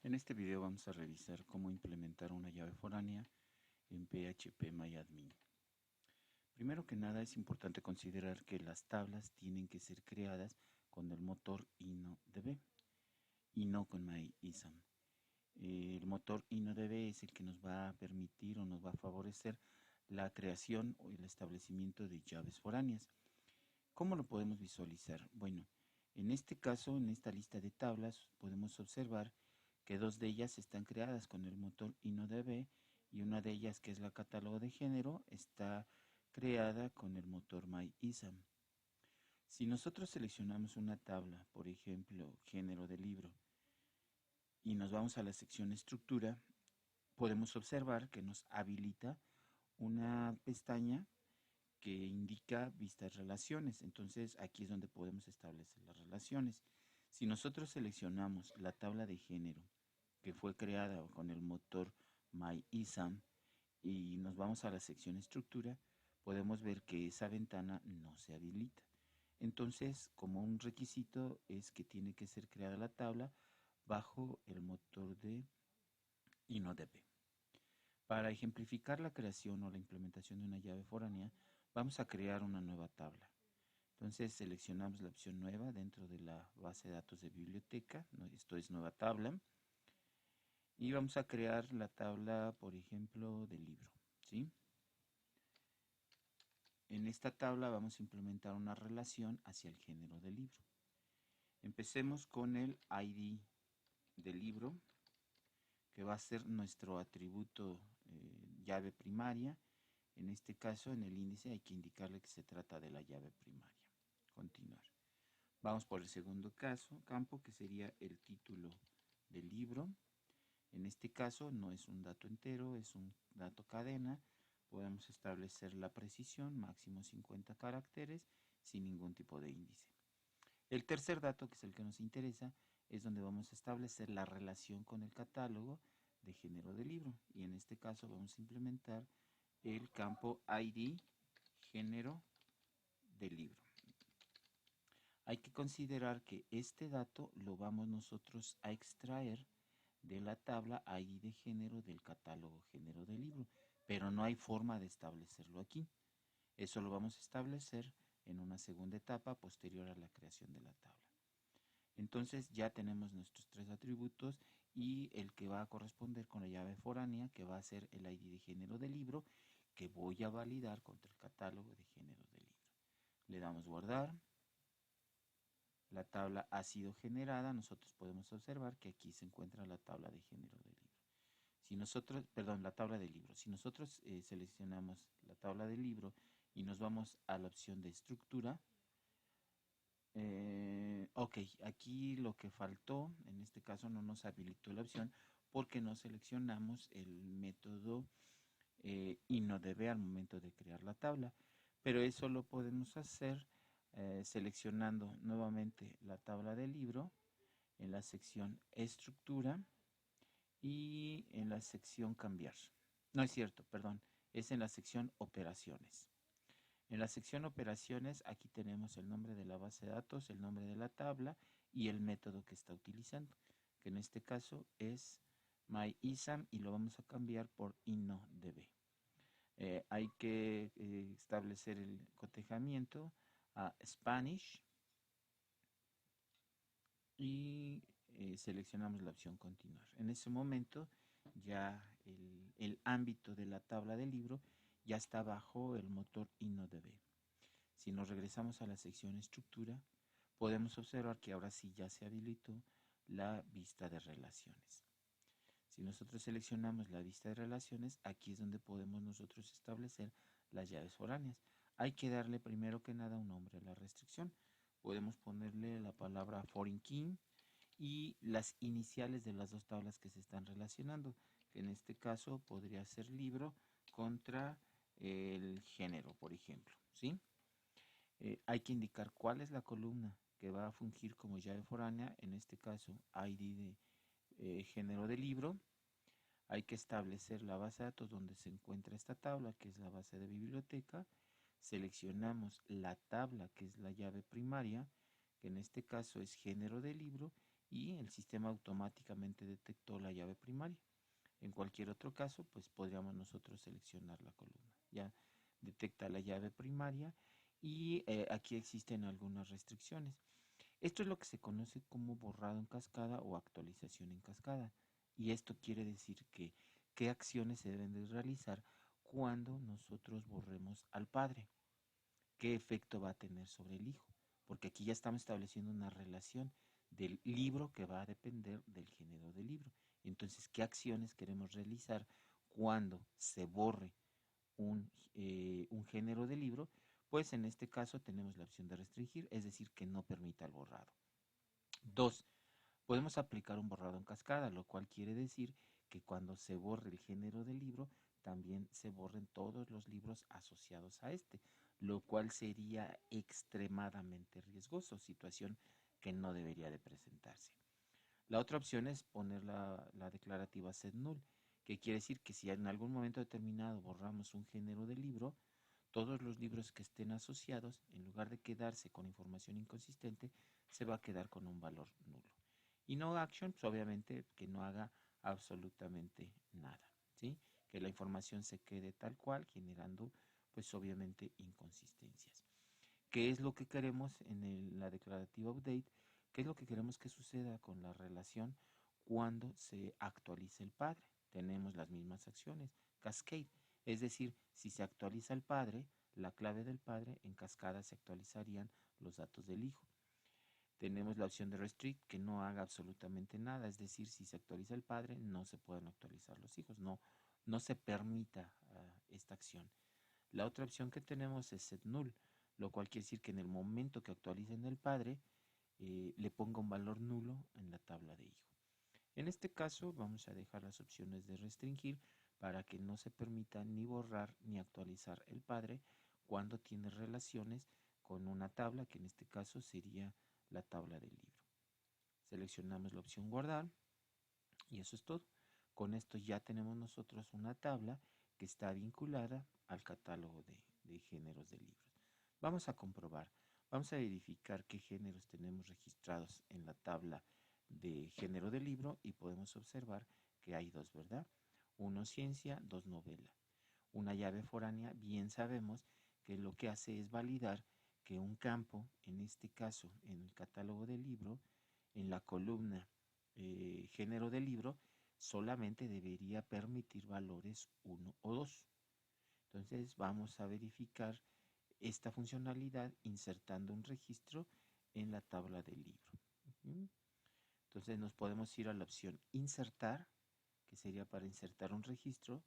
En este video vamos a revisar cómo implementar una llave foránea en PHP-MyAdmin. Primero que nada es importante considerar que las tablas tienen que ser creadas con el motor InnoDB y no con MyISAM. El motor InnoDB es el que nos va a permitir o nos va a favorecer la creación o el establecimiento de llaves foráneas. ¿Cómo lo podemos visualizar? Bueno, en este caso, en esta lista de tablas, podemos observar que dos de ellas están creadas con el motor InnoDB y una de ellas, que es la catálogo de género, está creada con el motor MyISAM. Si nosotros seleccionamos una tabla, por ejemplo, género de libro, y nos vamos a la sección estructura, podemos observar que nos habilita una pestaña que indica vistas relaciones. Entonces aquí es donde podemos establecer las relaciones. Si nosotros seleccionamos la tabla de género que fue creada con el motor MyISAM y nos vamos a la sección estructura, podemos ver que esa ventana no se habilita. Entonces, como un requisito es que tiene que ser creada la tabla bajo el motor de InnoDB. Para ejemplificar la creación o la implementación de una llave foránea, vamos a crear una nueva tabla. Entonces seleccionamos la opción nueva dentro de la base de datos de biblioteca, esto es nueva tabla, y vamos a crear la tabla, por ejemplo, del libro, ¿sí? En esta tabla vamos a implementar una relación hacia el género del libro. Empecemos con el ID del libro, que va a ser nuestro atributo llave primaria. En este caso, en el índice hay que indicarle que se trata de la llave primaria. Continuar. Vamos por el segundo campo, que sería el título del libro. En este caso no es un dato entero, es un dato cadena. Podemos establecer la precisión, máximo 50 caracteres, sin ningún tipo de índice. El tercer dato, que es el que nos interesa, es donde vamos a establecer la relación con el catálogo de género del libro. Y en este caso vamos a implementar el campo ID género del libro. Hay que considerar que este dato lo vamos nosotros a extraer de la tabla ID de género del catálogo género del libro, pero no hay forma de establecerlo aquí. Eso lo vamos a establecer en una segunda etapa posterior a la creación de la tabla. Entonces ya tenemos nuestros tres atributos y el que va a corresponder con la llave foránea, que va a ser el ID de género del libro, que voy a validar contra el catálogo de género del libro. Le damos guardar. La tabla ha sido generada. Nosotros podemos observar que aquí se encuentra la tabla de género del libro. Si nosotros, perdón, la tabla del libro. Si nosotros seleccionamos la tabla del libro y nos vamos a la opción de estructura, ok, aquí lo que faltó, en este caso no nos habilitó la opción porque no seleccionamos el método InnoDB al momento de crear la tabla, pero eso lo podemos hacer seleccionando nuevamente la tabla del libro en la sección estructura y en la sección cambiar. No es cierto, perdón, es en la sección operaciones. En la sección operaciones, aquí tenemos el nombre de la base de datos, el nombre de la tabla y el método que está utilizando, que en este caso es MyISAM y lo vamos a cambiar por InnoDB. Hay que establecer el cotejamiento a Spanish y seleccionamos la opción continuar. En ese momento ya el ámbito de la tabla del libro ya está bajo el motor InnoDB. Si nos regresamos a la sección estructura, podemos observar que ahora sí ya se habilitó la vista de relaciones. Si nosotros seleccionamos la vista de relaciones, aquí es donde podemos nosotros establecer las llaves foráneas. Hay que darle primero que nada un nombre a la restricción. Podemos ponerle la palabra foreign key y las iniciales de las dos tablas que se están relacionando, que en este caso podría ser libro contra el género, por ejemplo, ¿sí? Hay que indicar cuál es la columna que va a fungir como llave foránea, en este caso ID de género de libro. Hay que establecer la base de datos donde se encuentra esta tabla, que es la base de biblioteca. Seleccionamos la tabla, que es la llave primaria, que en este caso es género de libro, y El sistema automáticamente detectó la llave primaria. En cualquier otro caso, pues podríamos nosotros seleccionar la columna. Ya detecta la llave primaria y aquí existen algunas restricciones. Esto es lo que se conoce como borrado en cascada o actualización en cascada. Y esto quiere decir que qué acciones se deben de realizar cuando nosotros borremos al padre. ¿Qué efecto va a tener sobre el hijo? Porque aquí ya estamos estableciendo una relación del libro que va a depender del género del libro. Entonces, ¿qué acciones queremos realizar cuando se borre un género de libro? Pues en este caso tenemos la opción de restringir, es decir, que no permita el borrado. 2. Podemos aplicar un borrado en cascada, lo cual quiere decir que cuando se borre el género del libro, también se borren todos los libros asociados a este, lo cual sería extremadamente riesgoso, situación que no debería de presentarse. La otra opción es poner la declarativa set null, que quiere decir que si en algún momento determinado borramos un género de libro, todos los libros que estén asociados, en lugar de quedarse con información inconsistente, se va a quedar con un valor nulo. Y no action, pues obviamente que no haga absolutamente nada, ¿sí? Que la información se quede tal cual, generando pues obviamente inconsistencias. ¿Qué es lo que queremos en la declarativa update? ¿Qué es lo que queremos que suceda con la relación cuando se actualice el padre? Tenemos las mismas acciones, cascade, es decir, si se actualiza el padre, la clave del padre, en cascada se actualizarían los datos del hijo. Tenemos la opción de restrict, que no haga absolutamente nada, es decir, si se actualiza el padre, no se pueden actualizar los hijos, no se permita esta acción. La otra opción que tenemos es set null, lo cual quiere decir que en el momento que actualicen el padre, le ponga un valor nulo en la tabla de hijo. En este caso vamos a dejar las opciones de restringir para que no se permita ni borrar ni actualizar el padre cuando tiene relaciones con una tabla, que en este caso sería la tabla del libro. Seleccionamos la opción guardar y eso es todo. Con esto ya tenemos nosotros una tabla que está vinculada al catálogo de géneros de libros. Vamos a comprobar, vamos a verificar qué géneros tenemos registrados en la tabla de género de libro y podemos observar que hay dos, ¿verdad? Uno ciencia, dos novela. Una llave foránea, bien sabemos que lo que hace es validar que un campo, en este caso en el catálogo del libro, en la columna género del libro, solamente debería permitir valores 1 o 2. Entonces vamos a verificar esta funcionalidad insertando un registro en la tabla del libro. Entonces nos podemos ir a la opción insertar, que sería para insertar un registro,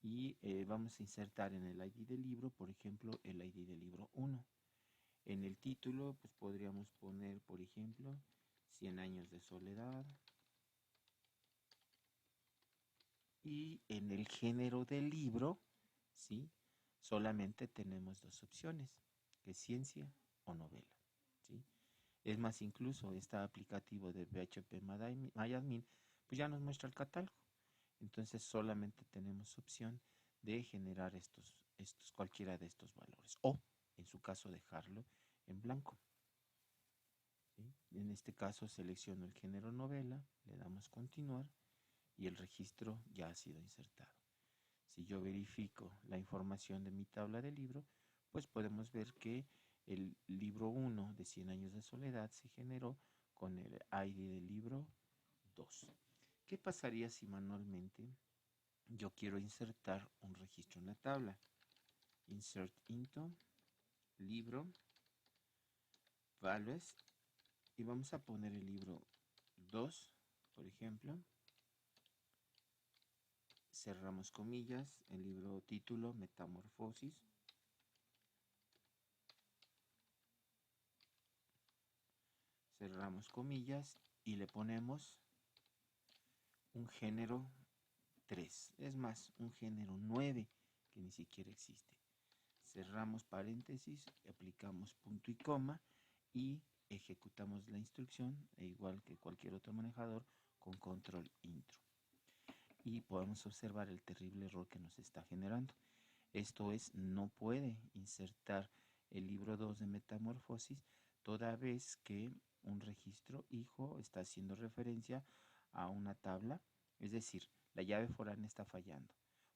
y vamos a insertar en el ID del libro, por ejemplo, el ID del libro 1. En el título, pues podríamos poner, por ejemplo, 100 años de soledad. Y en el género del libro, ¿sí? Solamente tenemos dos opciones, que es ciencia o novela, ¿sí? Es más, incluso este aplicativo de PHP MyAdmin, pues ya nos muestra el catálogo. Entonces solamente tenemos opción de generar cualquiera de estos valores. O, en su caso, dejarlo en blanco. ¿Sí? En este caso selecciono el género novela, le damos continuar y el registro ya ha sido insertado. Si yo verifico la información de mi tabla de libro, pues podemos ver que el libro 1 de 100 años de soledad se generó con el ID del libro 2. ¿Qué pasaría si manualmente yo quiero insertar un registro en la tabla? Insert into, libro, values, y vamos a poner el libro 2, por ejemplo. Cerramos comillas, el libro título, Metamorfosis. Cerramos comillas y le ponemos un género 3. Es más, un género 9 que ni siquiera existe. Cerramos paréntesis, aplicamos punto y coma y ejecutamos la instrucción, igual que cualquier otro manejador, con control intro. Y podemos observar el terrible error que nos está generando. Esto es, no puede insertar el libro 2 de Metamorfosis toda vez que un registro hijo está haciendo referencia a una tabla, es decir, la llave foránea está fallando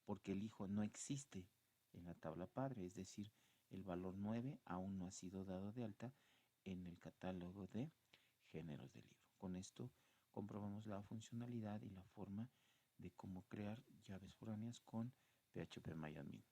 porque el hijo no existe en la tabla padre, es decir, el valor 9 aún no ha sido dado de alta en el catálogo de géneros del libro. Con esto comprobamos la funcionalidad y la forma de cómo crear llaves foráneas con PHP MyAdmin.